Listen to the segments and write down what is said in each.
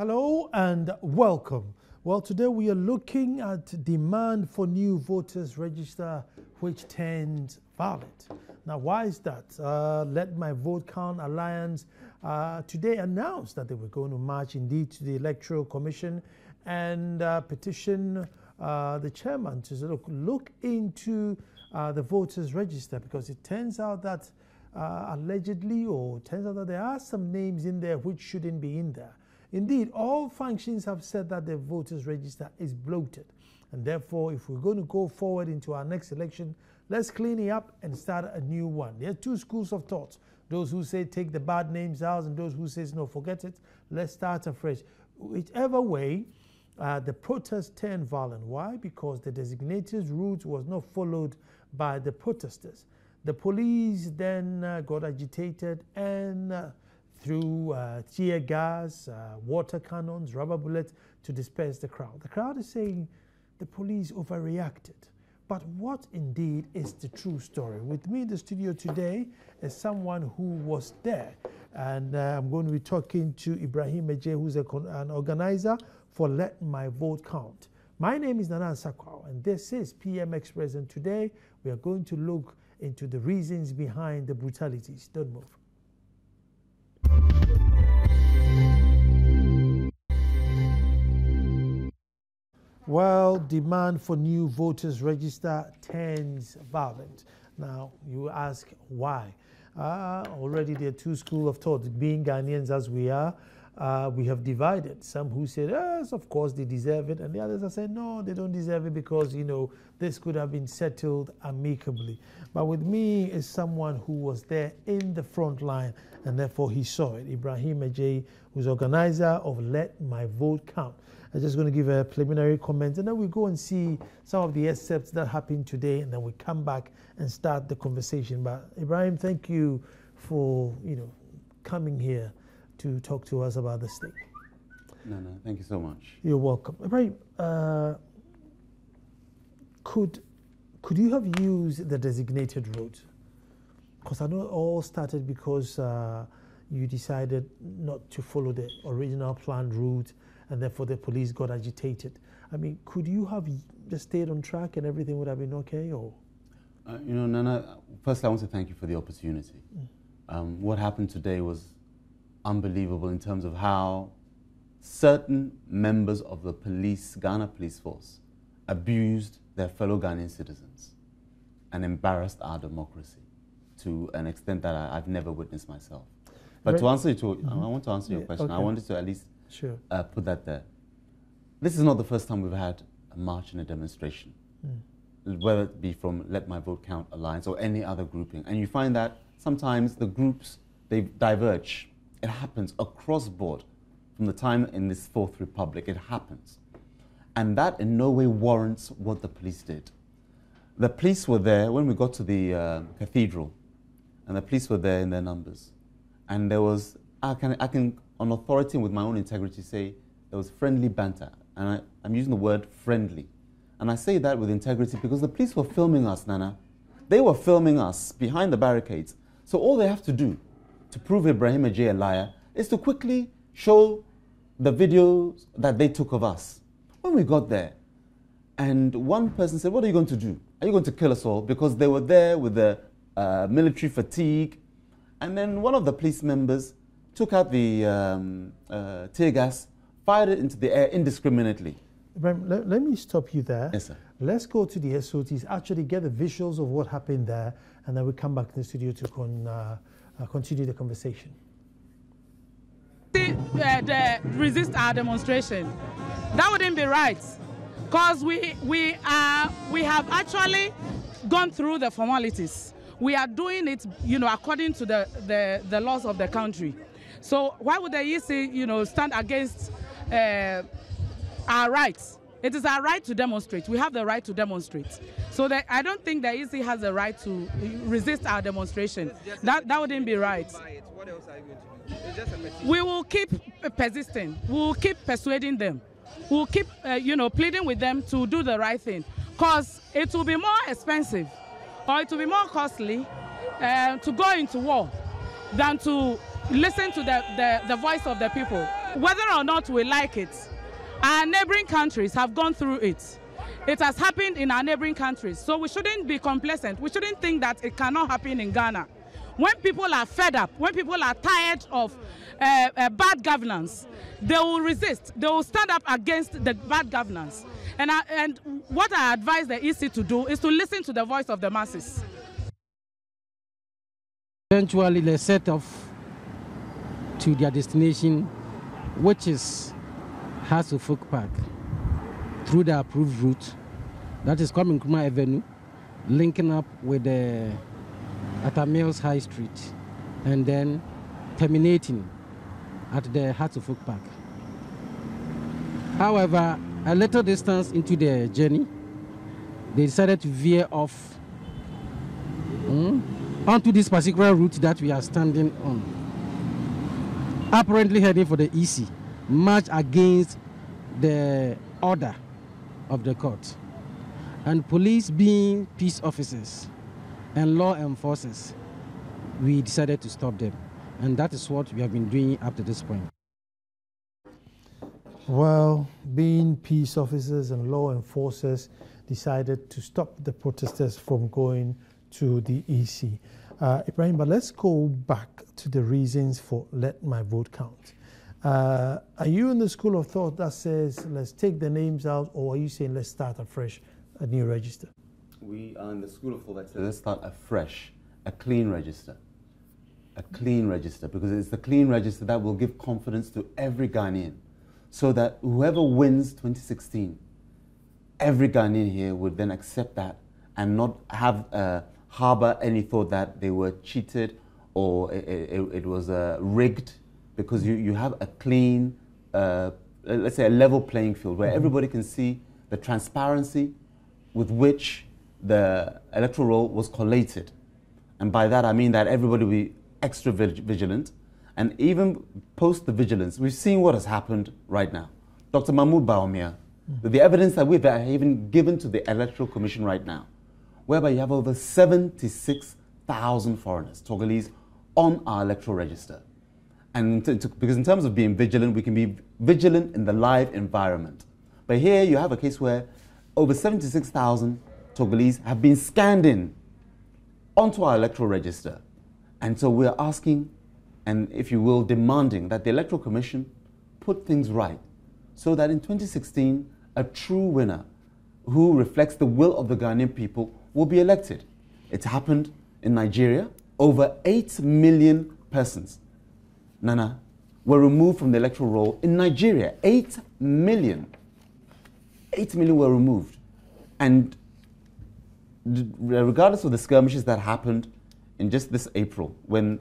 Hello and welcome. Well, today we are looking at demand for new voters register which turns valid. Now, why is that? Let My Vote Count Alliance today announced that they were going to march indeed to the Electoral Commission and petition the chairman to look into the voters register, because it turns out that allegedly, or it turns out that there are some names in there which shouldn't be in there. Indeed, all functions have said that the voters register is bloated. And therefore, if we're going to go forward into our next election, let's clean it up and start a new one. There are two schools of thought. Those who say take the bad names out and those who say no, forget it. Let's start afresh. Whichever way, the protest turned violent. Why? Because the designated route was not followed by the protesters. The police then got agitated and through tear gas, water cannons, rubber bullets to disperse the crowd. The crowd is saying the police overreacted. But what indeed is the true story? With me in the studio today is someone who was there. And I'm going to be talking to Barima Osei, who's an organizer for Let My Vote Count. My name is Nana Sakwao, and this is PM Express. And today we are going to look into the reasons behind the brutalities. Don't move. Well, demand for new voters register turns violent. Now, you ask why? Already there are two schools of thought. Being Ghanaians as we are, we have divided. Some who said, yes, of course they deserve it. And the others have said, no, they don't deserve it because, you know, this could have been settled amicably. But with me is someone who was there in the front line, and therefore he saw it. Barima Osei, who's organizer of Let My Vote Count. I'm just going to give a preliminary comment, and then we go and see some of the excerpts that happened today, and then we come back and start the conversation. But Ibrahim, thank you for coming here to talk to us about this thing. No, thank you so much. You're welcome. Ibrahim, could you have used the designated route? Because I know it all started because you decided not to follow the original planned route, and therefore the police got agitated. I mean, could you have just stayed on track and everything would have been okay? Or Nana, first I want to thank you for the opportunity. What happened today was unbelievable in terms of how certain members of the Ghana police force abused their fellow Ghanaian citizens and embarrassed our democracy to an extent that I've never witnessed myself. But to answer I want to answer your question. Okay. I wanted to at least put that there. This is not the first time we've had a march and a demonstration, whether it be from Let My Vote Count Alliance or any other grouping. And you find that sometimes the groups, they diverge. It happens across board. From the time in this Fourth Republic, it happens. And that in no way warrants what the police did. The police were there when we got to the cathedral, and the police were there in their numbers. And there was, I can on authority and with my own integrity say, there was friendly banter. And I'm using the word friendly. And I say that with integrity because the police were filming us, Nana. They were filming us behind the barricades. So all they have to do to prove Barima Osei a liar is to quickly show the videos that they took of us. When we got there, and one person said, what are you going to do? Are you going to kill us all? Because they were there with the military fatigue. And then one of the police members took out the tear gas, fired it into the air indiscriminately. Let me stop you there. Yes, sir. Let's go to the SOTs, actually get the visuals of what happened there, and then we come back to the studio to continue the conversation. Resist our demonstration. That wouldn't be right, because we have actually gone through the formalities. We are doing it, according to the laws of the country. So why would the EC, stand against our rights? It is our right to demonstrate. We have the right to demonstrate. So I don't think the EC has the right to resist our demonstration. That wouldn't be right. What else are you going to do? It's just a petition. We will keep persisting. We will keep persuading them. We will keep, pleading with them to do the right thing. Because it will be more expensive or it will be more costly to go into war than to listen to the voice of the people. Whether or not we like it, our neighboring countries have gone through it. It has happened in our neighboring countries, so we shouldn't be complacent. We shouldn't think that it cannot happen in Ghana. When people are fed up, when people are tired of bad governance, they will resist. They will stand up against the bad governance. And what I advise the EC to do is to listen to the voice of the masses. Eventually, they set off to their destination, which is Hasselfolk Park, through the approved route, that is coming Nkrumah Avenue, linking up with the Atamils High Street, and then terminating at the Hasselfolk Park. However, a little distance into the journey, they decided to veer off onto this particular route that we are standing on, apparently heading for the EC, much against the order of the court. And police, being peace officers and law enforcers, we decided to stop them. And that is what we have been doing up to this point. Well, being peace officers and law enforcers decided to stop the protesters from going to the EC. Ibrahim, but let's go back to the reasons for Let My Vote Count. Are you in the school of thought that says let's take the names out, or are you saying let's start afresh, a new register? We are in the school of thought that says let's start afresh, a clean register. A clean register, because it's the clean register that will give confidence to every Ghanaian, so that whoever wins 2016, every Ghanaian here would then accept that and not have harbor any thought that they were cheated or it was rigged, because you have a clean, let's say a level playing field where everybody can see the transparency with which the electoral roll was collated. And by that I mean that everybody will be extra vigilant. And even post the vigilance, we've seen what has happened right now. Dr. Mahmoud Baumia, the evidence that we've even given to the Electoral Commission right now, whereby you have over 76,000 foreigners, Togolese, on our electoral register. And because in terms of being vigilant, we can be vigilant in the live environment. But here you have a case where over 76,000 Togolese have been scanned in onto our electoral register. And so we're asking, and if you will, demanding that the Electoral Commission put things right so that in 2016, a true winner who reflects the will of the Ghanaian people will be elected. It's happened in Nigeria. Over 8 million persons, Nana, were removed from the electoral roll in Nigeria. 8 million. 8 million were removed. And regardless of the skirmishes that happened in just this April, when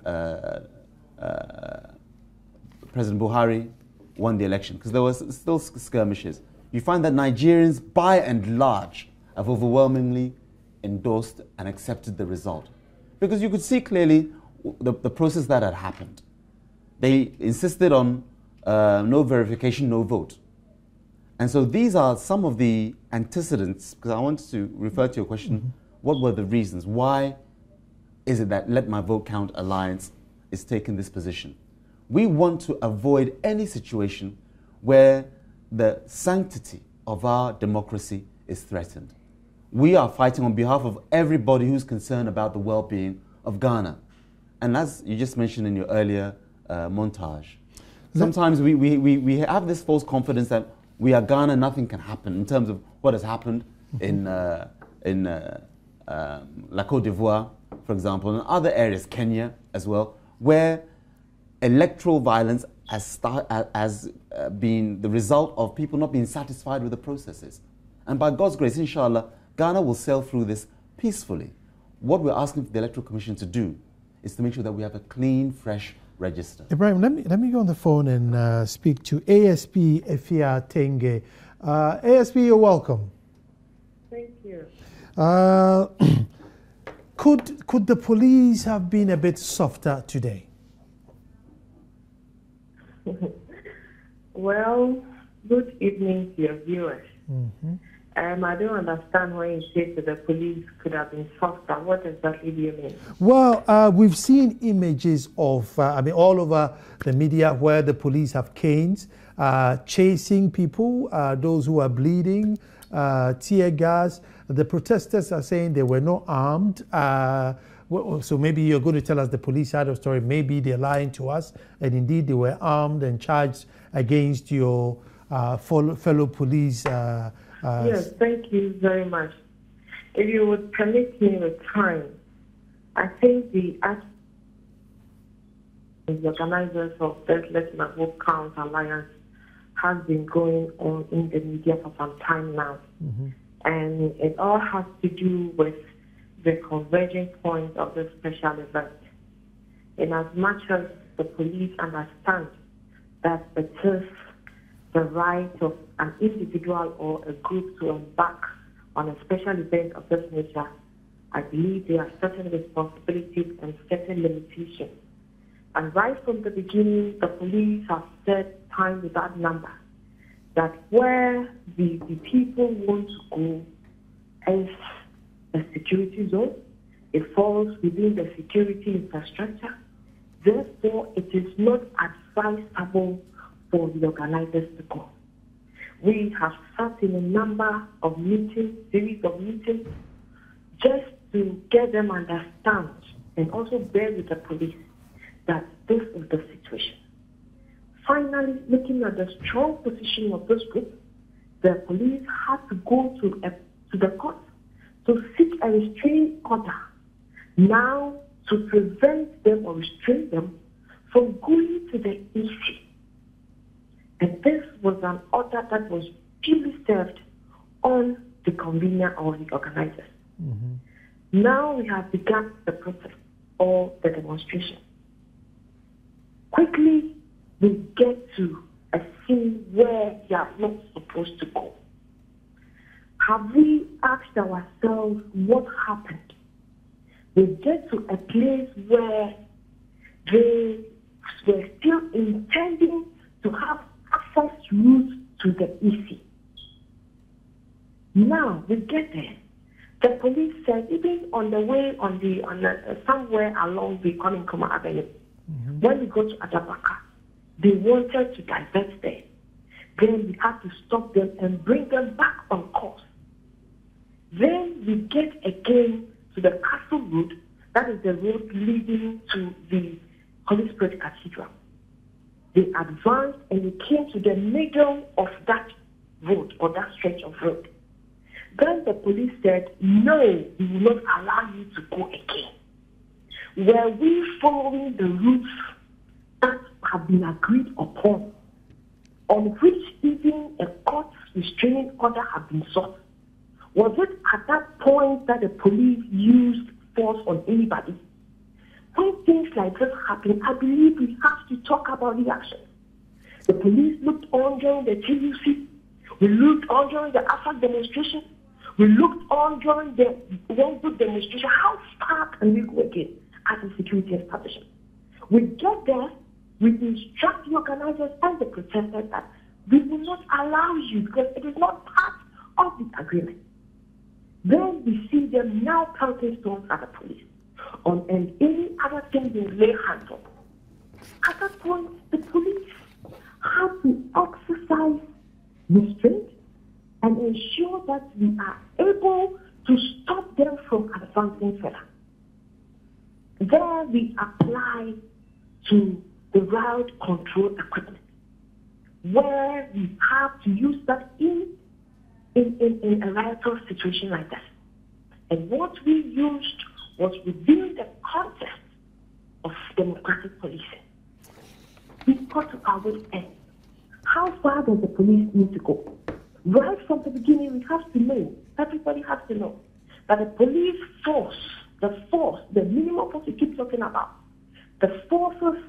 President Buhari won the election, because there was still skirmishes, you find that Nigerians, by and large, have overwhelmingly endorsed and accepted the result. Because you could see clearly the process that had happened. They insisted on no verification, no vote. And so these are some of the antecedents, because I want to refer to your question, what were the reasons? Why is it that Let My Vote Count Alliance is taking this position? We want to avoid any situation where the sanctity of our democracy is threatened. We are fighting on behalf of everybody who's concerned about the well-being of Ghana. And as you just mentioned in your earlier montage, sometimes we have this false confidence that we are Ghana, nothing can happen, in terms of what has happened in La Côte d'Ivoire, for example, and other areas, Kenya as well, where electoral violence has been the result of people not being satisfied with the processes. And by God's grace, inshallah, Ghana will sail through this peacefully. What we're asking for the Electoral Commission to do is to make sure that we have a clean, fresh register. Ibrahim, let me go on the phone and speak to ASP Efia Tenge. ASP, you're welcome. Thank you. Could the police have been a bit softer today? Well, good evening to your viewers. I don't understand when you say that the police could have been softer. What exactly do you mean? Well, we've seen images of, all over the media where the police have canes, chasing people, those who are bleeding, tear gas. The protesters are saying they were not armed. So maybe you're going to tell us the police side of the story. Maybe they're lying to us, and indeed they were armed and charged against your fellow police. Yes, thank you very much. If you would permit me with time, I think the organizers of this Let My Vote Count Alliance has been going on in the media for some time now. Mm-hmm. And it all has to do with the converging point of this special event. In as much as the police understand that it is the right of an individual or a group to embark on a special event of this nature, I believe there are certain responsibilities and certain limitations. And right from the beginning, the police have said time without number that where the people want to go is a security zone. It falls within the security infrastructure. Therefore, it is not advisable for the organizers to go. We have sat in a number of meetings, series of meetings, just to get them understand and also bear with the police that this is the situation. Finally, looking at the strong position of this group, the police had to go to the court to seek a restraining order now to prevent them or restrain them from going to the EC. And this was an order that was duly served on the convener or the organizers. Mm-hmm. Now we have begun the protest or the demonstration. Quickly, we get to a scene where we are not supposed to go. Have we asked ourselves what happened? We get to a place where they were still intending to have access routes to the EC. Now we get there. The police said even on the way somewhere along the Koninkoma Avenue, mm-hmm. when we go to Adabaka, they wanted to divert there. Then we had to stop them and bring them back on course. Then we get again to the Castle Road, that is the road leading to the Holy Spirit Cathedral. They advanced and we came to the middle of that road or that stretch of road. Then the police said, no, we will not allow you to go again. Were we following the routes that have been agreed upon, on which even a court restraining order had been sought? Was it at that point that the police used force on anybody? When things like this happen, I believe we have to talk about the action. The police looked on during the TUC. We looked on during the AFAC demonstration. We looked on during the One Good demonstration. How far can we go again as a security establishment? We get there, we instruct the organizers and the protesters that we will not allow you because it is not part of the agreement. Then we see them now pelting stones at the police and any other thing they lay hands on. At that point, the police have to exercise restraint and ensure that we are able to stop them from advancing further. There we apply to the route control equipment, where we have to use that in a riotous situation like that. And what we used was within the context of democratic policing. We got to our wit's end. How far does the police need to go? Right from the beginning, we have to know, everybody has to know, that the police force, the minimum force we keep talking about, the forces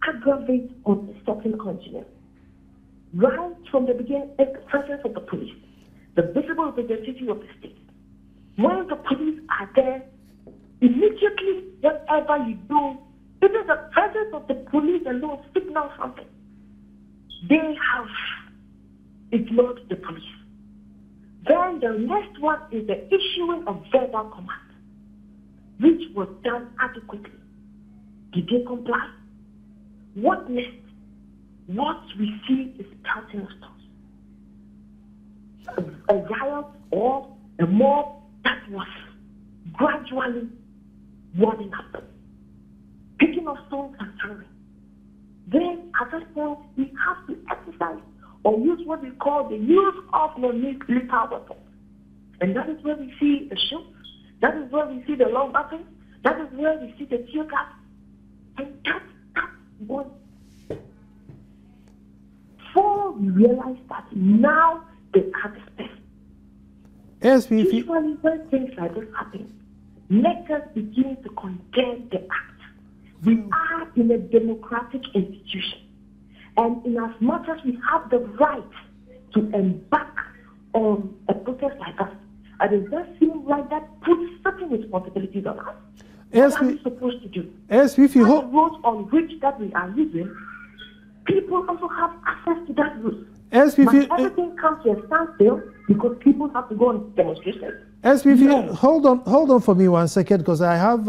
aggravate on a certain continent. Right from the beginning, it's the presence of the police, the visible representative of the state. When the police are there, immediately, whatever you do, even the presence of the police alone signals something. They have ignored the police. Then the next one is the issuing of verbal command, which was done adequately. Did they comply? What next? What we see is pelting stones. A riot or a mob that was gradually warming up, picking up stones and throwing. Then at that point, we have to exercise or use what we call the use of non-lethal weapons. And that is where we see the shots, that is where we see the long weapons, that is where we see the tear gas. And that's what, before we realize that now they are the best. Usually when things like this happen, let us begin to condemn the act. We are in a democratic institution. And in as much as we have the right to embark on a process like that, it does seem like that puts certain responsibilities on us. What are we supposed to do? If you the road on which that we are using, people also have access to that route. Everything comes to a standstill because people have to go on demonstrations. Hold on for me 1 second, because I have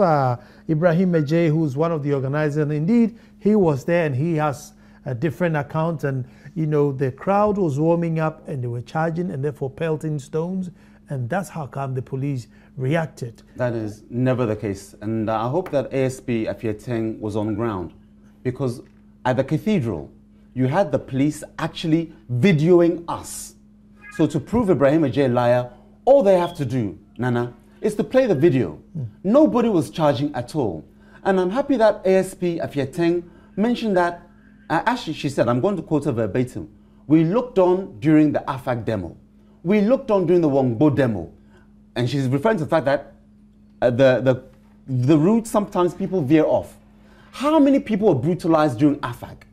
Ibrahim Ejay, who's one of the organizers, and indeed he was there and he has a different account, and you know the crowd was warming up and they were charging and therefore pelting stones, and that's how come the police reacted. That is never the case, and I hope that ASP Afiateng was on ground, because at the cathedral you had the police actually videoing us. So to prove Ibrahim Ejay a liar, all they have to do, Nana, is to play the video. Nobody was charging at all. And I'm happy that ASP Afiateng mentioned that, actually she said, I'm going to quote her verbatim, we looked on during the AFAC demo. We looked on during the Wongbo demo. And she's referring to the fact that the route, sometimes people veer off. How many people were brutalized during AFAC?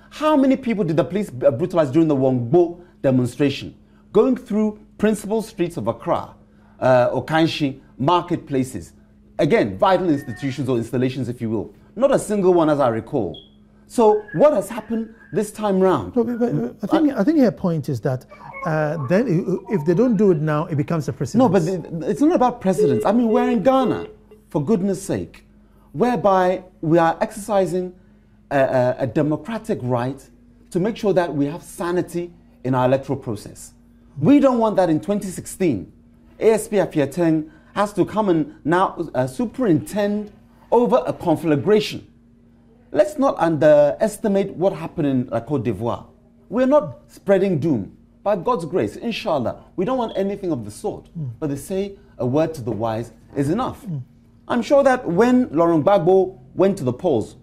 How many people did the police brutalize during the Wongbo demonstration? Going through principal streets of Accra, Okanshi, marketplaces. Again, vital institutions or installations, if you will. Not a single one, as I recall. So what has happened this time round? No, I think her point is that then if they don't do it now, it becomes a precedent. No, but it's not about precedents. I mean, we're in Ghana, for goodness sake, whereby we are exercising a democratic right to make sure that we have sanity in our electoral process. We don't want that in 2016. ASP Afiateng has to come and now superintend over a conflagration. Let's not underestimate what happened in Côte d'Ivoire. We're not spreading doom. By God's grace, inshallah, we don't want anything of the sort. But they say a word to the wise is enough. I'm sure that when Laurent Gbagbo went to the polls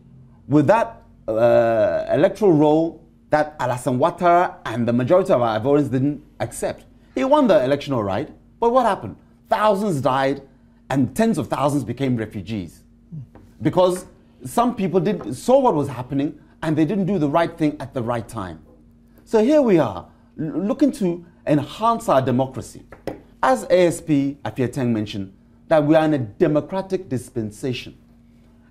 with that electoral roll that Alassane Ouattara and the majority of our Ivorians didn't accept, he won the election all right. But what happened? Thousands died and tens of thousands became refugees. Because some people saw what was happening and they didn't do the right thing at the right time. So here we are, looking to enhance our democracy. As ASP Afiateng mentioned, that we are in a democratic dispensation.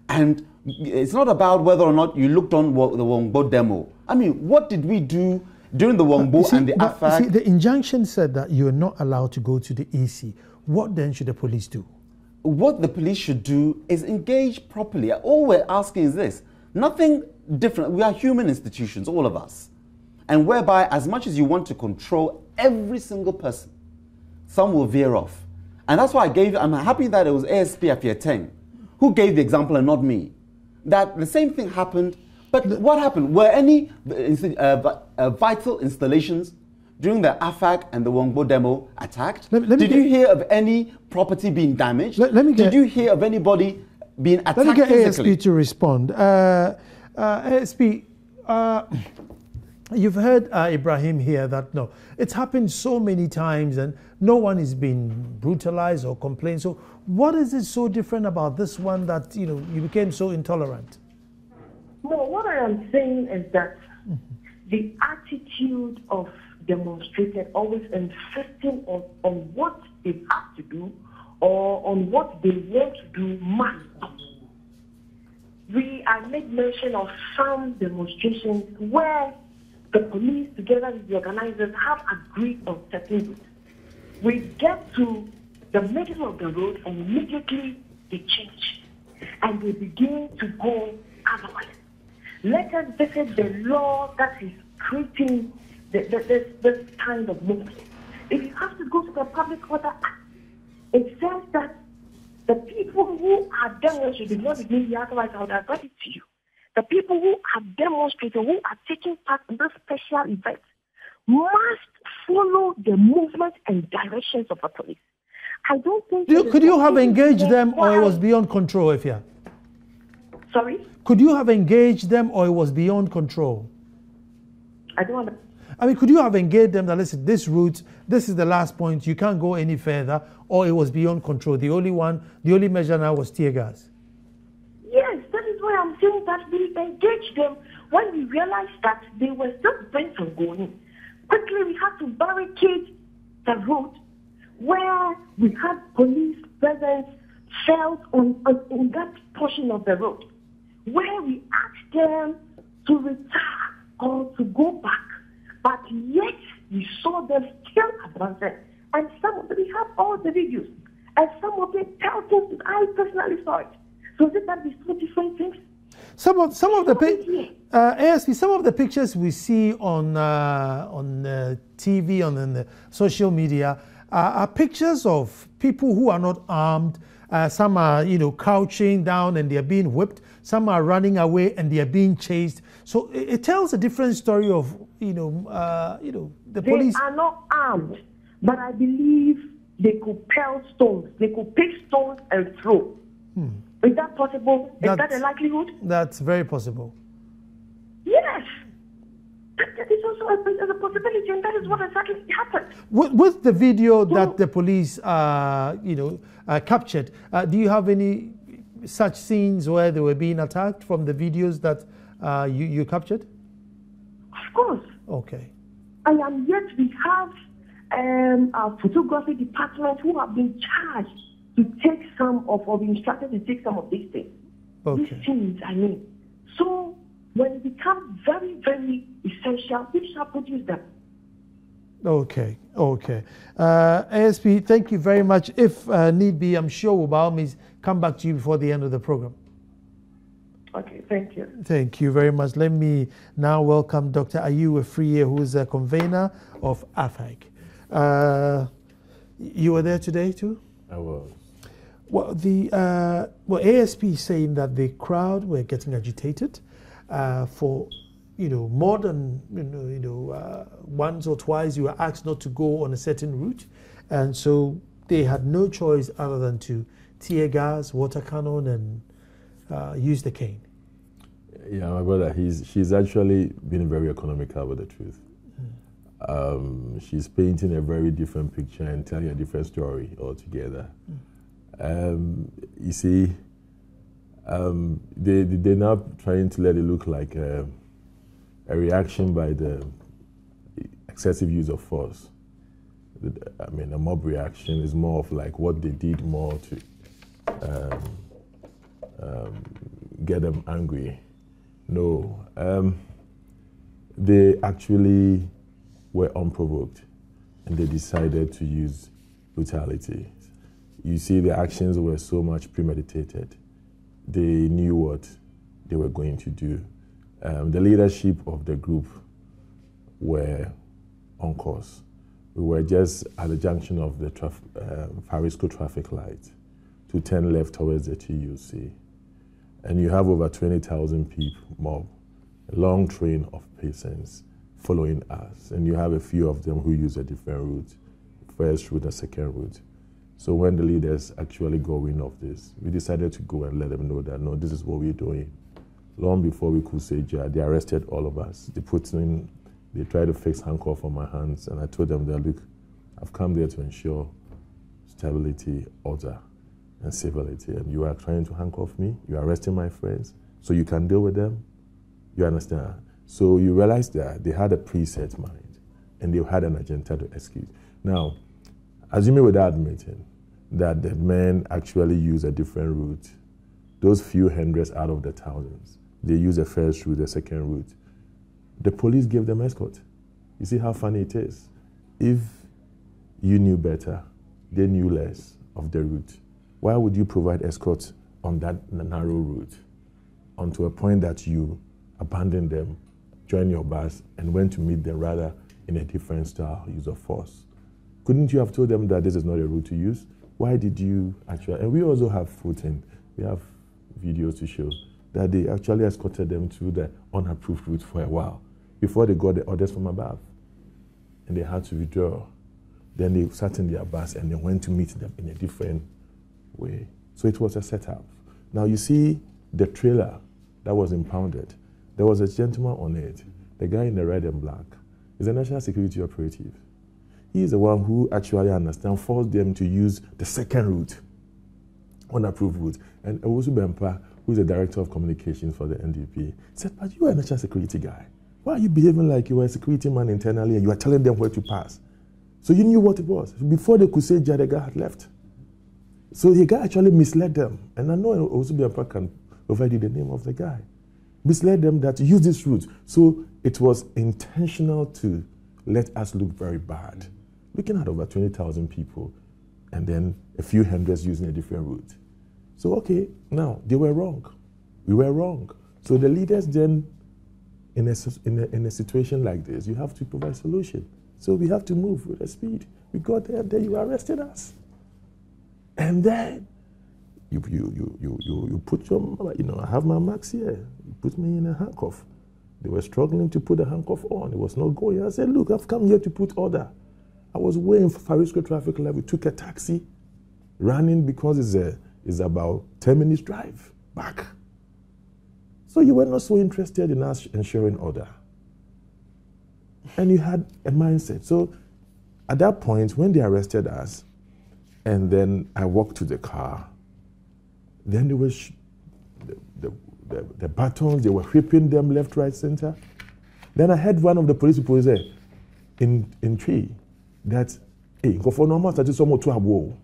And it's not about whether or not you looked on the Wongbo demo. I mean, what did we do during the Wongbo and the AFAC? The injunction said that you are not allowed to go to the EC. What then should the police do? What the police should do is engage properly. All we're asking is this. Nothing different. We are human institutions, all of us. And whereby, as much as you want to control every single person, some will veer off. And that's why I'm happy that it was ASP Afiateng who gave the example and not me. That the same thing happened, but what happened? Were any vital installations during the AFAC and the Wongbo demo attacked? Did you hear of any property being damaged? Did you hear of anybody being attacked physically? Let me get ASP to respond. ASP, you've heard Ibrahim here that no, it's happened so many times and no one is being brutalized or complained. So what is it so different about this one that you became so intolerant? No, what I am saying is that the attitude of demonstrators always insisting on what they have to do or on what they want to do must stop. I made mention of some demonstrations where the police, together with the organizers, have agreed on certain routes. We get to the middle of the road and immediately they change and they begin to go otherwise. Let us visit the law that is creating this kind of movement. If you have to go to the Public Order Act, it says that the people who are demonstrating, not the media, otherwise I would have got it to you. The people who are demonstrating, who are taking part in this special event, must follow the movement and directions of the police. I don't think... Could you have engaged them or it was beyond control, Efia? Sorry? Could you have engaged them or it was beyond control? I don't understand. I mean, could you have engaged them that, listen, this route, this is the last point, you can't go any further, or it was beyond control? The only measure now was tear gas. Yes, that is why I'm saying that we engaged them when we realized that they were still bent on going. Quickly, we had to barricade the road where we had police presence felt on that portion of the road, where we asked them to retire or to go back. But yet, we saw them still advancing. And some of them, we have all the videos. And some of them tell things that I personally saw it. So is it that these two different things? Some of the pictures we see on TV, on the social media, are pictures of people who are not armed. Some are, couching down and they are being whipped. Some are running away and they are being chased. So it tells a different story of, the police. They are not armed, but I believe they could pelt stones. They could pick stones and throw. Is that possible? Is that a likelihood? That's very possible. Yes. That is also a possibility, and that is what exactly happened. With the video that the police, captured, do you have any such scenes where they were being attacked from the videos that you captured? Of course. Okay. And yet we have our photography department who have been charged to take some of, or been instructed to take some of these things. Okay. These things, So when it becomes very, very essential, we shall produce them. Okay. ASP, thank you very much. If need be, I'm sure we'll by all means come back to you before the end of the program. Okay, thank you. Thank you very much. Let me now welcome Dr. Ayew Afriyie, who is a convener of AFAG. You were there today too? I was. Well, ASP is saying that the crowd were getting agitated for, more than, once or twice you were asked not to go on a certain route. And so they had no choice other than to tear gas, water cannon, and use the cane. Yeah, my brother, she's actually been very economical with the truth. She's painting a very different picture and telling a different story altogether. You see, they're now trying to let it look like a reaction by the excessive use of force. A mob reaction is more of like what they did more to get them angry. No, they actually were unprovoked and they decided to use brutality. You see, the actions were so much premeditated. They knew what they were going to do. The leadership of the group were on course. We were just at the junction of the Farisco traffic light to turn left towards the TUC. And you have over 20,000 people mob, a long train of patients following us. And you have a few of them who use a different route, first route and second route. So when the leaders actually go wind of this, we decided to go and let them know that, no, this is what we're doing. Long before we could say, they arrested all of us. They tried to fix handcuff on my hands, and I told them that, look, I've come there to ensure stability, order, and civility. And you are trying to handcuff me, you're arresting my friends, so you can deal with them. You understand? So you realize that they had a preset mind, and they had an agenda to execute. Now, assuming without admitting that the men actually use a different route, those few hundreds out of the thousands, they use a first route, a second route. The police gave them escort. You see how funny it is? If You knew better. They knew less of the route. Why would you provide escorts on that narrow route unto a point that you abandoned them, joined your bus, and went to meet them rather in a different style, use of force? Couldn't you have told them that this is not a route to use? Why did you actually? And we also have footage. We have videos to show that they actually escorted them to the unapproved route for a while before they got the orders from above. And they had to withdraw. Then they sat in their bus and they went to meet them in a different way. So it was a setup. Now you see the trailer that was impounded. There was a gentleman on it, the guy in the red and black. He's a national security operative. He is the one who actually understands, forced them to use the second route, unapproved route. And Owusu Bempa, who is the director of communications for the NDP, said, but you are a national security guy. Why are you behaving like you were a security man internally and you are telling them where to pass? So you knew what it was. Before they could say Jadega had left. So the guy actually misled them. And I know Owusu Bempa can provide you the name of the guy. Misled them that use this route. So it was intentional to let us look very bad. Looking at over 20,000 people and then a few hundreds using a different route. So, okay, now, they were wrong. We were wrong. So the leaders then, in a situation like this, you have to provide solution. So we have to move with a speed. We got there, then you arrested us. And then you put your, I have my marks here. You put me in a handcuff. They were struggling to put the handcuff on. It was not going. I said, look, I've come here to put order. I was waiting for Farisco traffic light. We took a taxi, running because it's about 10 minutes drive back. So you were not so interested in us ensuring order. And you had a mindset. So at that point, when they arrested us, and then I walked to the car, then there was the batons, they were whipping them left, right, center. Then I heard one of the police people say, in tree, that, hey, go for normal status, someone to have war.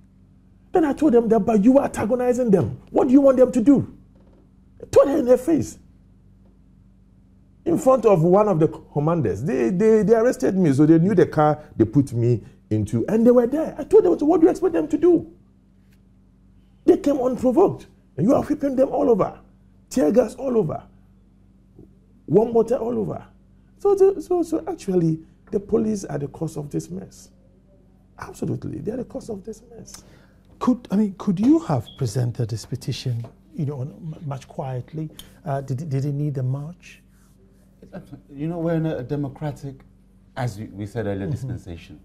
Then I told them that, but you are antagonizing them. What do you want them to do? I told her in their face. In front of one of the commanders. They arrested me, so they knew the car they put me into, and they were there. I told them, so what do you expect them to do? They came unprovoked, and you are whipping them all over. Tear gas all over. Warm water all over. So actually, the police are the cause of this mess. Absolutely, they are the cause of this mess. Could you have presented this petition, much quietly? Did it need a march? We're in a democratic, as we said earlier, dispensation.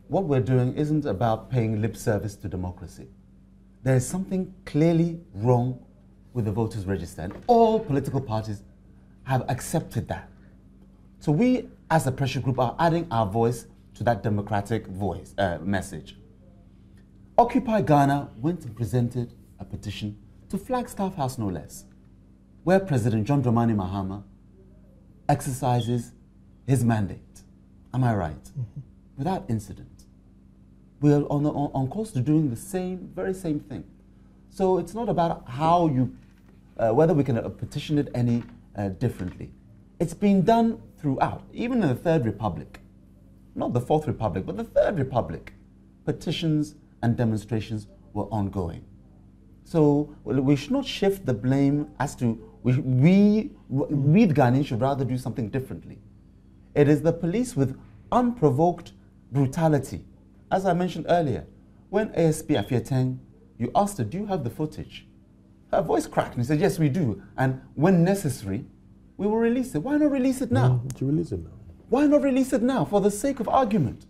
What we're doing isn't about paying lip service to democracy. There is something clearly wrong with the voters register, and all political parties have accepted that. So we, as a pressure group, are adding our voice to that democratic message. Occupy Ghana went and presented a petition to Flagstaff House, no less, where President John Dramani Mahama exercises his mandate. Am I right? Without incident. We are on course to doing the very same thing. So it's not about how whether we can petition it any differently. It's been done throughout, even in the Third Republic. Not the Fourth Republic, but the Third Republic. Petitions and demonstrations were ongoing. So we should not shift the blame as to we the Ghanaians should rather do something differently. It is the police with unprovoked brutality. As I mentioned earlier, when ASP Afiateng, you asked her, do you have the footage? Her voice cracked and she said, yes, we do. And when necessary, we will release it. Why not release it now? To release it now. Why not release it now for the sake of argument?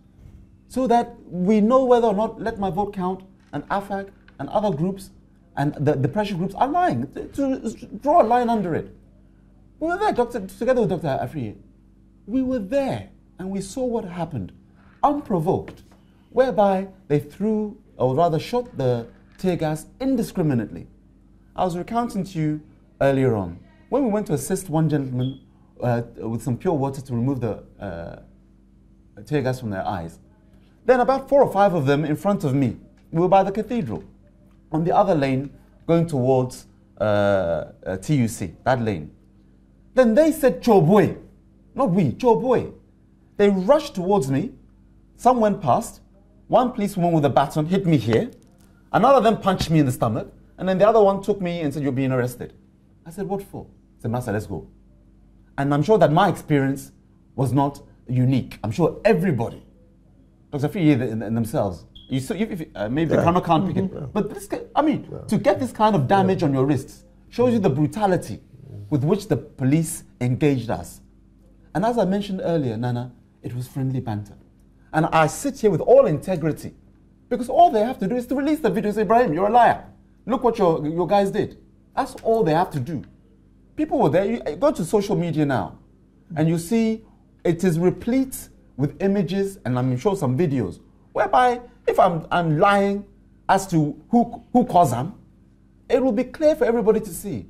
So that we know whether or not Let My Vote Count and AFAG and other groups and the pressure groups are lying, to draw a line under it. We were there, together with Dr. Afriye. We were there and we saw what happened, unprovoked, whereby they threw, or rather shot the tear gas indiscriminately. I was recounting to you earlier on, when we went to assist one gentleman with some pure water to remove the tear gas from their eyes. Then about 4 or 5 of them in front of me. We were by the cathedral. On the other lane, going towards TUC, that lane. Then they said, Chobwe. Not we, Chobwe. They rushed towards me. Some went past. one policewoman with a baton hit me here, another of them punched me in the stomach, and then the other one took me and said, you're being arrested. I said, what for? I said, Master, let's go. And I'm sure that my experience was not unique. I'm sure everybody, Dr. Free in themselves, maybe the camera can't pick it, but this, to get this kind of damage on your wrists shows you the brutality with which the police engaged us. And as I mentioned earlier, Nana, it was friendly banter. And I sit here with all integrity, because all they have to do is to release the video and say, Ibrahim, you're a liar. Look what your guys did. That's all they have to do. People were there. You go to social media now, and you see it is replete with images, and I'm sure some videos, whereby if I'm lying as to who caused them, it will be clear for everybody to see.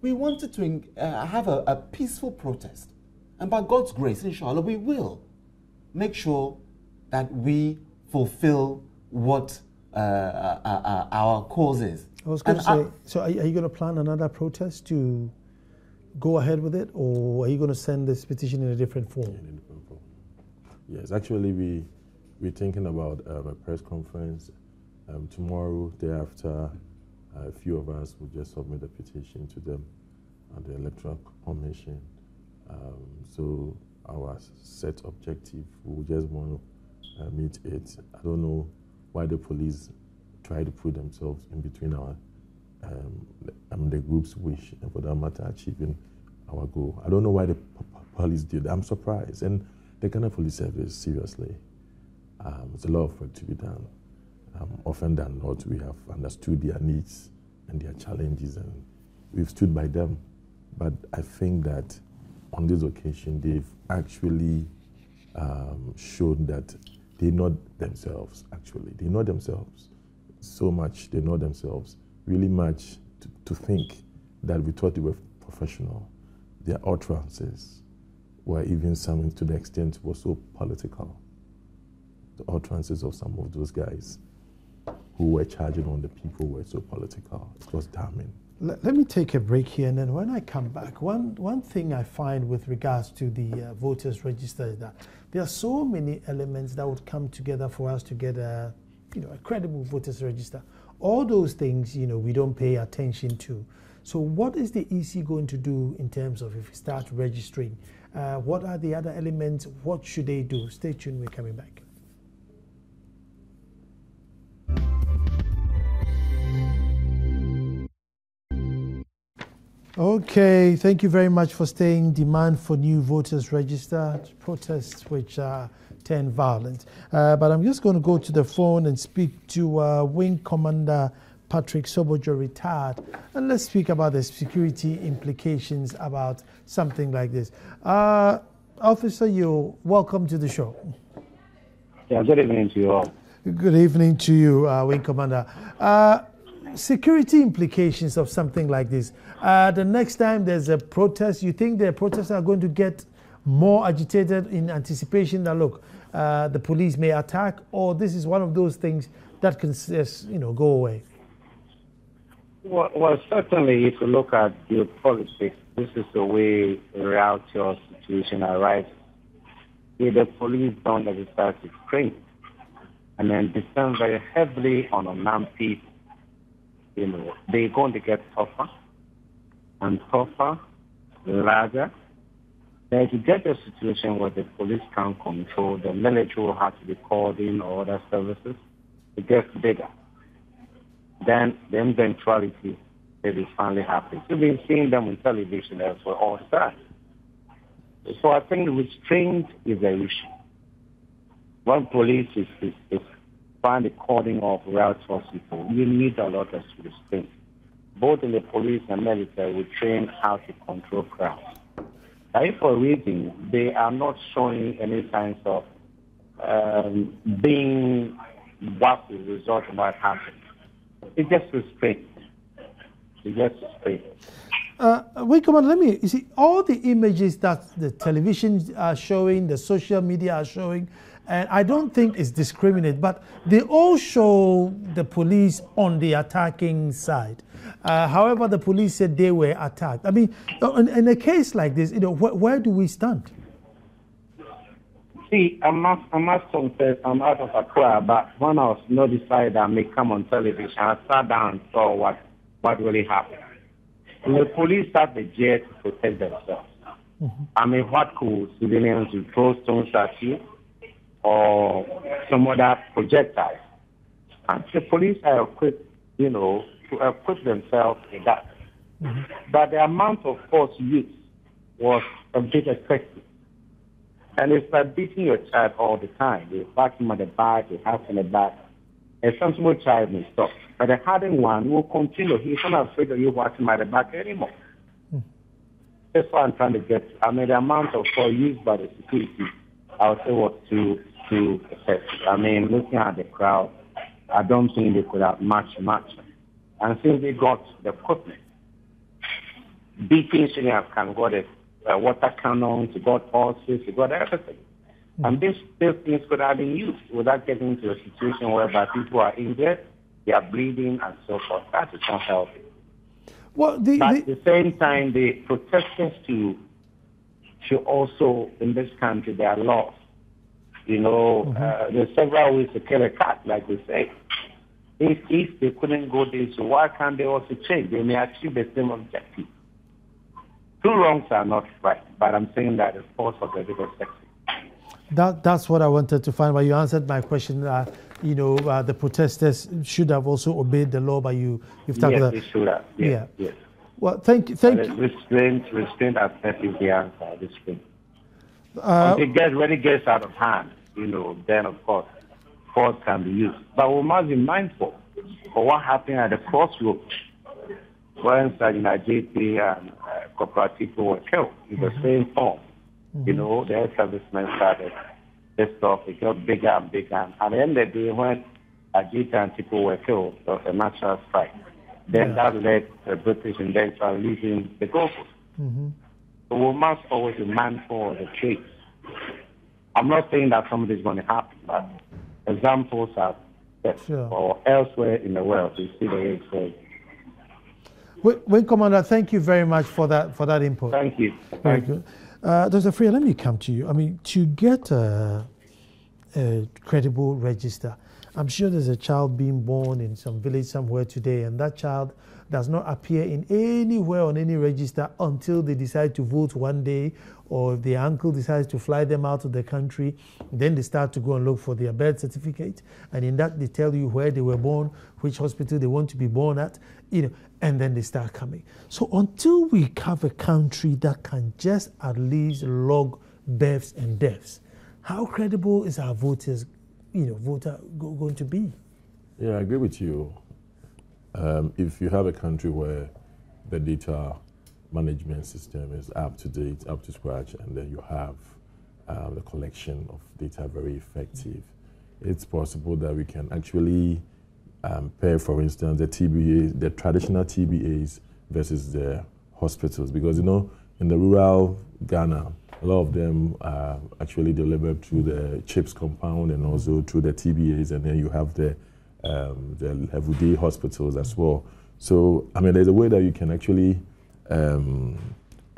We wanted to have a peaceful protest. And by God's grace, inshallah, we will make sure that we fulfill what our cause is. I was going to say, so are you going to plan another protest to go ahead with it, or are you going to send this petition in a different form? Yes, actually, we're thinking about a press conference tomorrow, day after. A few of us will just submit a petition to them and the Electoral Commission. So our set objective, we just want to meet it. I don't know why the police try to put themselves in between our, the group's wish, and for that matter, achieving our goal. I don't know why the police did. I'm surprised. And the Ghana Police Service, seriously, there's a lot of work to be done. Often than not, we have understood their needs and their challenges, and we've stood by them. But I think that on this occasion, they've actually shown that they know themselves, actually. They know themselves so much, they know themselves really much to think that we thought they were professional. Their utterances were even some to the extent were so political. The utterances of some of those guys who were charging on the people were so political. It was damning. Let me take a break here, and then when I come back, one thing I find with regards to the voters register is that there are so many elements that would come together for us to get a credible voters register. All those things, we don't pay attention to. So what is the EC going to do in terms of if we start registering? What are the other elements? What should they do? Stay tuned, we're coming back. Okay, thank you very much for staying. Demand for new voters register, protests which turn violent. But I'm just going to go to the phone and speak to Wing Commander Patrick Sobojo, retired, and let's speak about the security implications about something like this. Officer, you're welcome to the show. Yeah, good evening to you all. Good evening to you, Wing Commander. Security implications of something like this. The next time there's a protest, you think the protests are going to get more agitated in anticipation that, look, the police may attack, or this is one of those things that can just, go away? Well, certainly, if you look at the politics, this is the way the reality of situation arises. If the police don't exercise restraint and then descend very heavily on unarmed people, they're going to get tougher and tougher, larger. Then if you get a situation where the police can't control, the military will have to be called in or other services, it gets bigger. Then the eventuality maybe finally happens. You've been seeing them on television elsewhere all the time. So I think restraint is an issue. When police is find the calling of righteous people, you need a lot of restraint. Both in the police and military, we train how to control crowds. If for a reason they are not showing any signs of being what the result might happen, it's just restraint. It's just restraint. Wait, come on, you see, all the images that the television are showing, the social media are showing, and I don't think it's discriminate, but they all show the police on the attacking side. However, the police said they were attacked. I mean, in a case like this, where do we stand? see, I'm out of Accra, but when I was notified I may come on television, I sat down and saw what really happened. And the police have the jet to protect themselves. I mean, what could civilians do? Throw stones at you or some other projectiles? And the police are equipped, to equip themselves with that. But the amount of force used was a bit excessive. And it's like beating your child all the time. They whack him at the back, they have in the back. And some small child may stop. But the hardened one will continue. He's not afraid of you whacking him at the back anymore. That's what I'm trying to get to. I mean, the amount of force used by the security, I would say, was too excessive. I mean, looking at the crowd, I don't think they could have matched. And since they got the equipment, beating shouldn't have got it. Water cannons, you got horses, you got everything. And these things could have been used without getting into a situation whereby people are injured, they are bleeding, and so forth. That is not healthy. Well, but at the same time, the protesters should also, in this country, there are laws. There's several ways to kill a cat, like we say. If they couldn't go this way, why can't they also change? They may achieve the same objective. Two wrongs are not right, but I'm saying that the force of the legal section. That's what I wanted to find, but you answered my question. The protesters should have also obeyed the law, but you've talked about. Yes, they should have. Yes. Well, thank you. Restraint aspect is the answer. Restraint. When it gets out of hand, then of course force can be used. But we must be mindful of what happened at the crossroads. When Sergeant JP and Corporal people were killed in the same form. The ex-servicemen started this stuff. It got bigger and bigger. And at the end of the day, when Ajita and people were killed, there was a natural strike. Then that led the British eventually leaving the goalpost. So we must always be mindful of the case. I'm not saying that something is going to happen, but examples are set. Or elsewhere in the world, you see the way it's going. Wing Commander, thank you very much for that input. Thank you. Very good. Dr. Freya, let me come to you. I mean, to get a credible register, I'm sure there's a child being born in some village somewhere today, and that child does not appear in anywhere on any register until they decide to vote one day, or if their uncle decides to fly them out of the country, then they start to go and look for their birth certificate, and in that they tell you where they were born, which hospital they want to be born at, and then they start coming. So until we have a country that can just at least log births and deaths, how credible is our voter going to be? Yeah, I agree with you. If you have a country where the data management system is up to date, up to scratch, and then you have the collection of data very effective, it's possible that we can actually pair, for instance, the TBAs, the traditional TBAs versus the hospitals. Because, in the rural Ghana, a lot of them are actually delivered through the CHIPS compound and also through the TBAs, and then you have the level D hospitals as well. So, I mean, there's a way that you can actually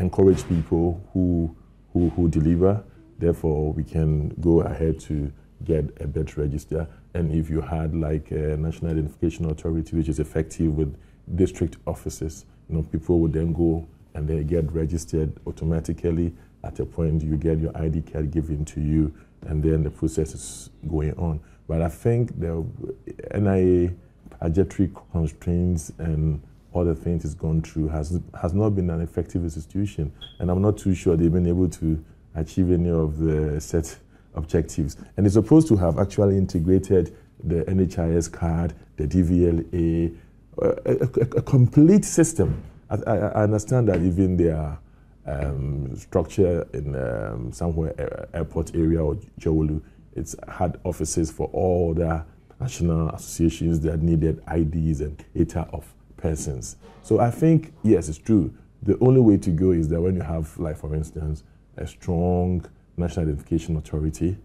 encourage people who deliver. Therefore, we can go ahead to get a birth register. And if you had like a National Identification Authority, which is effective with district offices, people would then go and they get registered automatically. At a point, you get your ID card given to you, and then the process is going on. But I think the NIA budgetary constraints and other things it's gone through has not been an effective institution, and I'm not too sure they've been able to achieve any of the set objectives. And it's supposed to have actually integrated the NHIS card, the DVLA, a complete system. I understand that even their structure in somewhere airport area or Jawolu, it's had offices for all the national associations that needed IDs and data of persons. So I think, yes, it's true. The only way to go is that when you have, like, for instance, a strong National Identification Authority,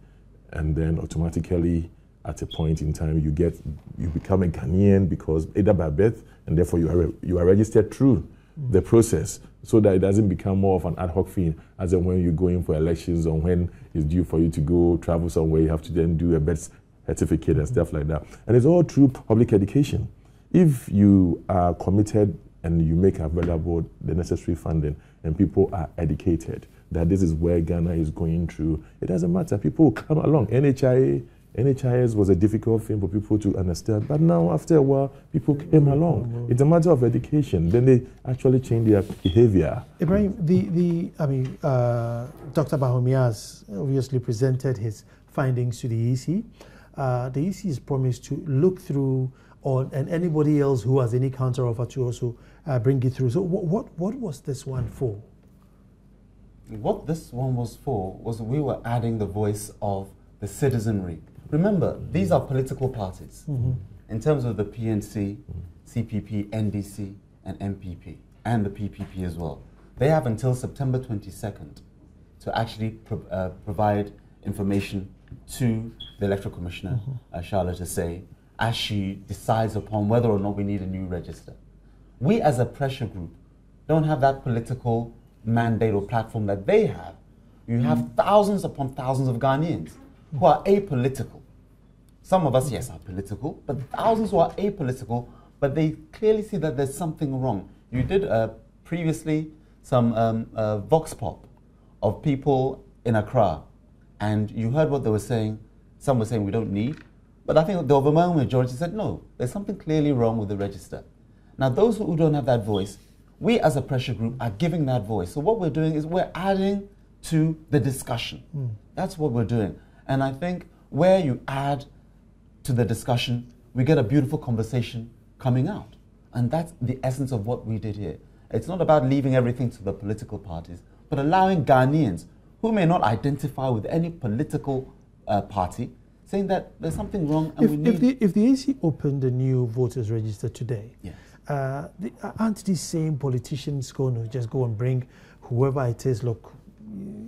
and then automatically at a point in time you become a Ghanaian because either by birth, and therefore you are registered through the process so that it doesn't become more of an ad hoc thing as in when you're going for elections or when it's due for you to go travel somewhere, you have to then do a birth certificate and stuff like that. And it's all through public education. If you are committed and you make available the necessary funding and people are educated that this is where Ghana is going through, it doesn't matter. People will come along. NHIS was a difficult thing for people to understand, but now after a while, people came along. It's a matter of education. Then they actually change their behavior. Ibrahim, Dr. Bawumia obviously presented his findings to the EC. The EC is promised to look through and anybody else who has any counteroffer to also bring it through. So what was this one for? What this one was for was we were adding the voice of the citizenry. Remember, these are political parties. In terms of the PNC, CPP, NDC, and MPP, and the PPP as well. They have until September 22nd to actually provide information to the Electoral Commissioner, Charlotte Asare, as she decides upon whether or not we need a new register. We as a pressure group don't have that political mandate or platform that they have. You have thousands upon thousands of Ghanaians who are apolitical. Some of us, yes, are political, but thousands who are apolitical, but they clearly see that there's something wrong. You did previously some vox pop of people in Accra, and you heard what they were saying. Some were saying we don't need, but I think the overwhelming majority said no, there's something clearly wrong with the register. Now those who don't have that voice, we as a pressure group are giving that voice. So what we're doing is we're adding to the discussion. That's what we're doing. And I think where you add to the discussion, we get a beautiful conversation coming out. And that's the essence of what we did here. It's not about leaving everything to the political parties, but allowing Ghanaians who may not identify with any political party, saying that there's something wrong and we need... If the AC opened the new voters register today, yes. Aren't these same politicians going to just go and bring whoever it is, look,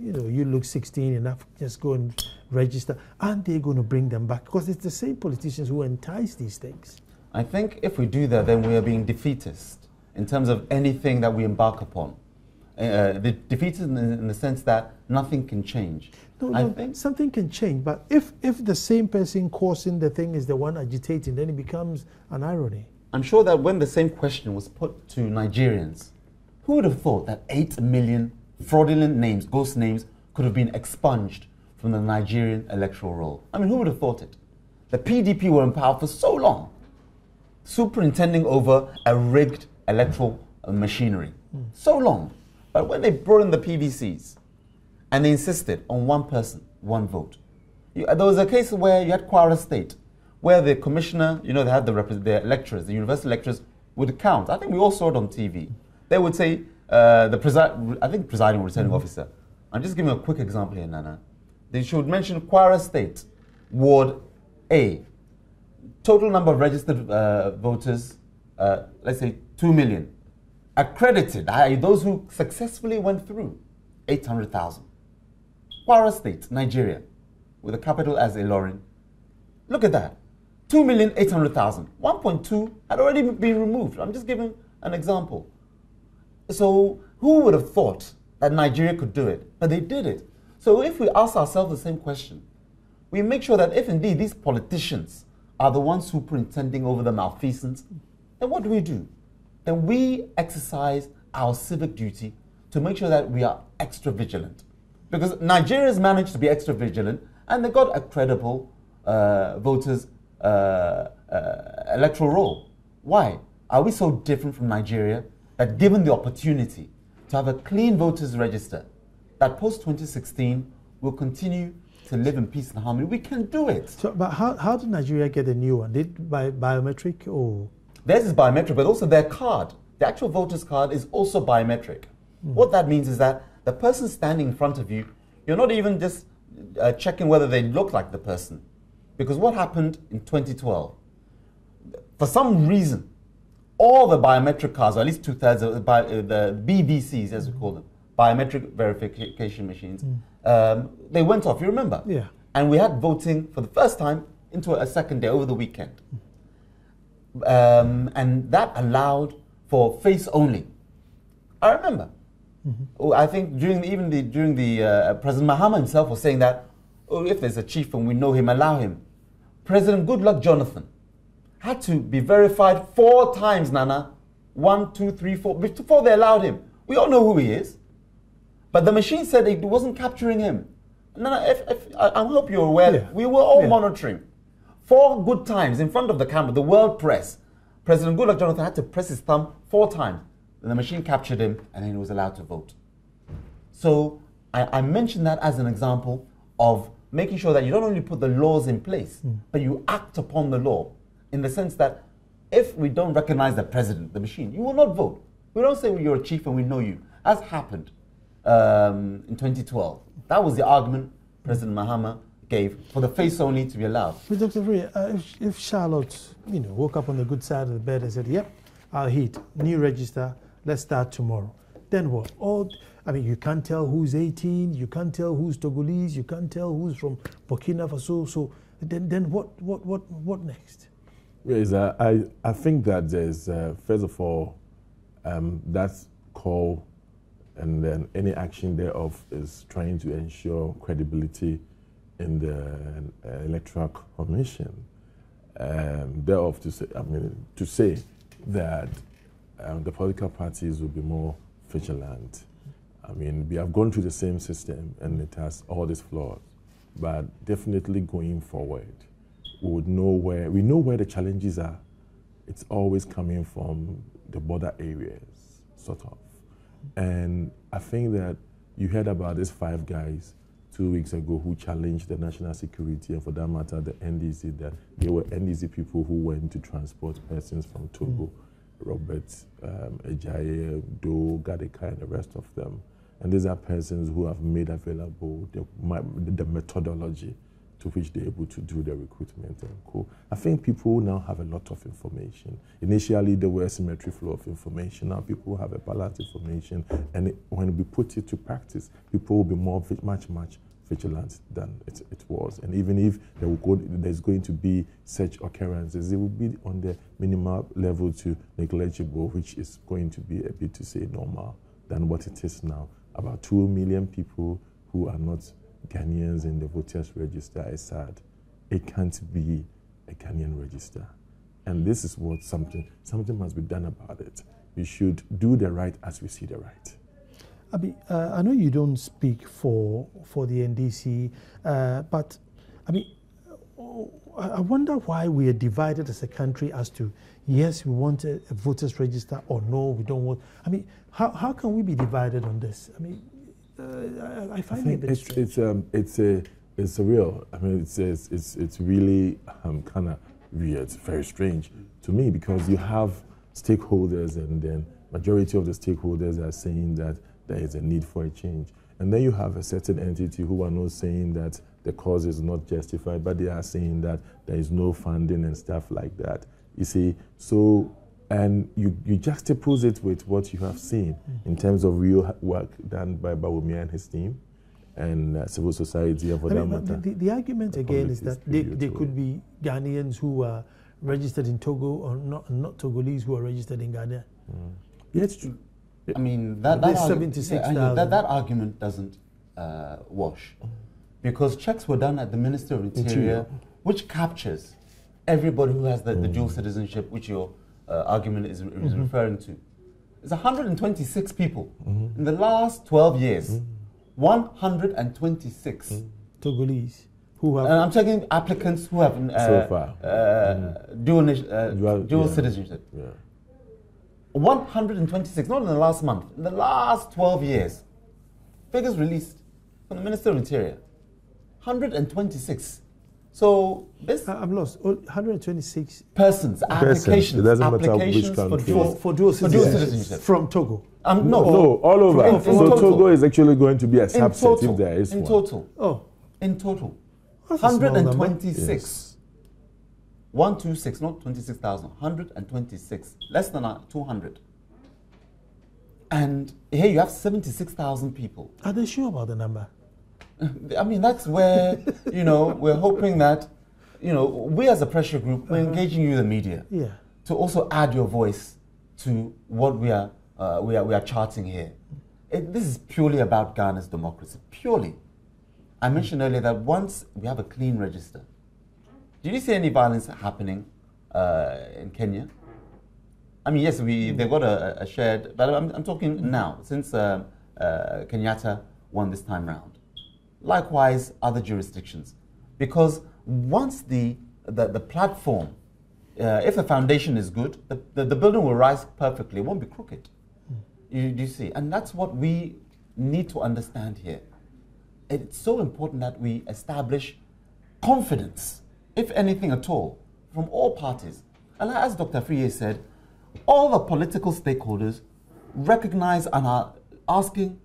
you know, you look 16 enough, just go and register? Aren't they going to bring them back? Because it's the same politicians who entice these things. I think if we do that, then we are being defeatist in terms of anything that we embark upon. The defeatist in the sense that nothing can change. I think something can change, but if the same person causing the thing is the one agitating, then it becomes an irony. I'm sure that when the same question was put to Nigerians, who would have thought that 8 million fraudulent names, ghost names, could have been expunged from the Nigerian electoral roll? I mean, who would have thought it? The PDP were in power for so long, superintending over a rigged electoral machinery. So long. But when they brought in the PVCs and they insisted on one person, one vote, there was a case where you had Kwara State, where the commissioner, you know, they had the lecturers, the university lecturers would count. I think we all saw it on TV. They would say, presiding or returning officer. I'm just giving a quick example here, Nana. They should mention Kwara State, Ward A. Total number of registered voters, let's say 2 million. Accredited, those who successfully went through, 800,000. Kwara State, Nigeria, with a capital as Ilorin. Look at that. 2,800,000. 1.2 had already been removed. I'm just giving an example. So who would have thought that Nigeria could do it? But they did it. So if we ask ourselves the same question, we make sure that if indeed these politicians are the ones superintending over the malfeasance, then what do? Then we exercise our civic duty to make sure that we are extra vigilant. Because Nigeria has managed to be extra vigilant and they got a credible voters electoral roll. Why? Are we so different from Nigeria that given the opportunity to have a clean voters register, that post-2016 will continue to live in peace and harmony? We can do it. So, but how did Nigeria get a new one? Did by biometric or? Theirs is biometric, but also their card, the actual voter's card, is also biometric. What that means is that the person standing in front of you, you're not even just checking whether they look like the person. Because what happened in 2012, for some reason, all the biometric cards, or at least 2/3 of the BVCs, as we call them, biometric verification machines, they went off, you remember? Yeah. And we had voting for the first time into a second day over the weekend. And that allowed for face only. I remember. I think during President Mahama himself was saying that, oh, if there's a chief and we know him, allow him. President Goodluck Jonathan had to be verified 4 times, Nana. 1, 2, 3, 4, before they allowed him. We all know who he is. But the machine said it wasn't capturing him. Nana, I hope you're aware, we were all monitoring. 4 good times in front of the camera, the world press. President Goodluck Jonathan had to press his thumb 4 times. And the machine captured him, and then he was allowed to vote. So I mentioned that as an example of making sure that you don't only put the laws in place, but you act upon the law in the sense that if we don't recognize the president, the machine, you will not vote. We don't say you're a chief and we know you, as happened in 2012. That was the argument President Mahama gave for the face only to be allowed. But Dr. Free, if Charlotte, woke up on the good side of the bed and said, yep, I'll hit, new register, let's start tomorrow. Then what? You can't tell who's 18, you can't tell who's Togolese, you can't tell who's from Burkina Faso. So then what next? Yes, I think that there's, first of all, that call and then any action thereof is trying to ensure credibility in the Electoral Commission. Thereof to say that the political parties will be more vigilant. We have gone through the same system and it has all these flaws, but definitely going forward, we know where the challenges are. It's always coming from the border areas, sort of. And I think that you heard about these 5 guys 2 weeks ago who challenged the national security and, for that matter, the NDC, that they were NDC people who went to transport persons from Togo, Robert, Ejaye, Do, Gadeka, and the rest of them. And these are persons who have made available the methodology to which they're able to do the recruitment and co. I think people now have a lot of information. Initially, there was a symmetry flow of information. Now people have a balanced information. And when we put it to practice, people will be much vigilant than it was. And even if there's going to be such occurrences, it will be on the minimal level to negligible, which is going to be a bit, to say, normal than what it is now. About 2 million people who are not Ghanaians in the voters register is sad. It can't be a Ghanaian register. And this is what something must be done about it. We should do the right as we see the right. I know you don't speak for the NDC, but I wonder why we are divided as a country as to, yes, we want a voters register, or no, we don't want. How can we be divided on this? I find it a bit strange. It's surreal. It's really kind of weird. It's very strange to me, because you have stakeholders, and then majority of the stakeholders are saying that there is a need for a change. And then you have a certain entity who are not saying that the cause is not justified, but they are saying that there is no funding and stuff like that. You see, so, and you juxtapose it with what you have seen in terms of real work done by Bawumia and his team, and civil society, and for that matter. The argument again is that they could be Ghanaians who are registered in Togo, or not Togolese who are registered in Ghana. It's true. That argument doesn't wash, because checks were done at the Ministry of Interior, which captures everybody who has the dual citizenship, which your argument is referring to. It's 126 people in the last 12 years. 126 Togolese who have. And I'm talking applicants who have so far dual citizenship. Yeah. 126, not in the last month, in the last 12 years. Figures released from the Minister of Interior. 126. So this... I'm lost. 126 persons, applications. It doesn't matter which country. For dual citizenship. From Togo. No, all over. So Togo is actually going to be a subset if there is one. In total. That's 126. 126, not 26,000, 126, less than 200. And here you have 76,000 people. Are they sure about the number? That's where, we're hoping that, we as a pressure group, we're engaging you, the media, to also add your voice to what we are we are charting here. This is purely about Ghana's democracy, purely. I mentioned earlier that once we have a clean register, did you see any violence happening in Kenya? I mean, yes, they've got a shared, but I'm talking now, since Kenyatta won this time round. Likewise, other jurisdictions. Because once the platform, if the foundation is good, the building will rise perfectly, it won't be crooked. You see? And that's what we need to understand here. It's so important that we establish confidence, if anything at all, from all parties. And as Dr. Friye said, all the political stakeholders recognize and are asking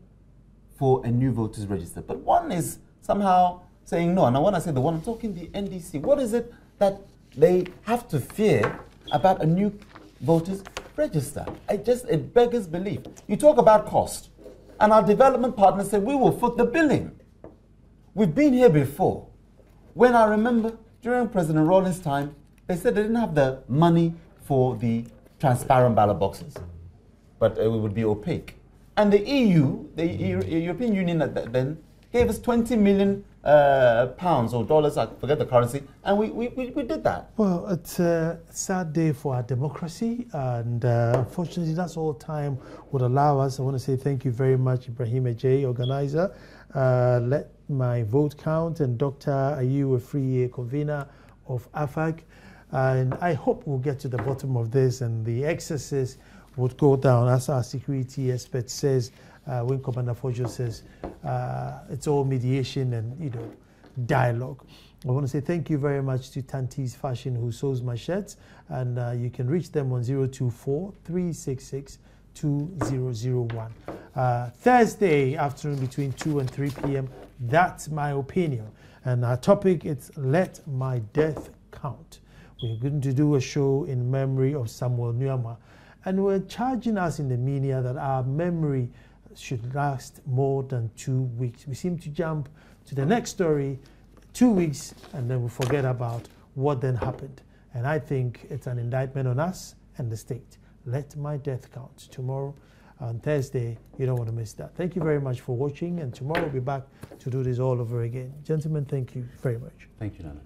for a new voters register. But one is somehow saying no. And when I say the one, I'm talking the NDC. What is it that they have to fear about a new voters register? It beggars belief. You talk about cost, and our development partners say we will foot the billing. We've been here before. When I remember during President Rawlings' time, they said they didn't have the money for the transparent ballot boxes, but it would be opaque. And the EU, the European Union then gave us 20 million pounds or dollars, I forget the currency, and we did that. Well, it's a sad day for our democracy, and unfortunately that's all time would allow us. I want to say thank you very much, Barima Osei, organizer, Let My Vote Count, and Dr. Friye, convener of AFAG. And I hope we'll get to the bottom of this, and the excesses would go down, as our security expert says. When Commander Fojo says it's all mediation and dialogue. I want to say thank you very much to Tanti's Fashion, who sews my shirts, and you can reach them on 024-366-2001. Thursday afternoon between 2 and 3 p.m. That's my opinion, and our topic is Let My Death Count. We're going to do a show in memory of Samuel Nuama, and we're charging us in the media that our memory should last more than 2 weeks. We seem to jump to the next story 2 weeks, and then we forget about what then happened. And I think it's an indictment on us and the state. Let my death count. Tomorrow on Thursday, you don't want to miss that. Thank you very much for watching, and tomorrow we'll be back to do this all over again. Gentlemen, thank you very much. Thank you, Nana.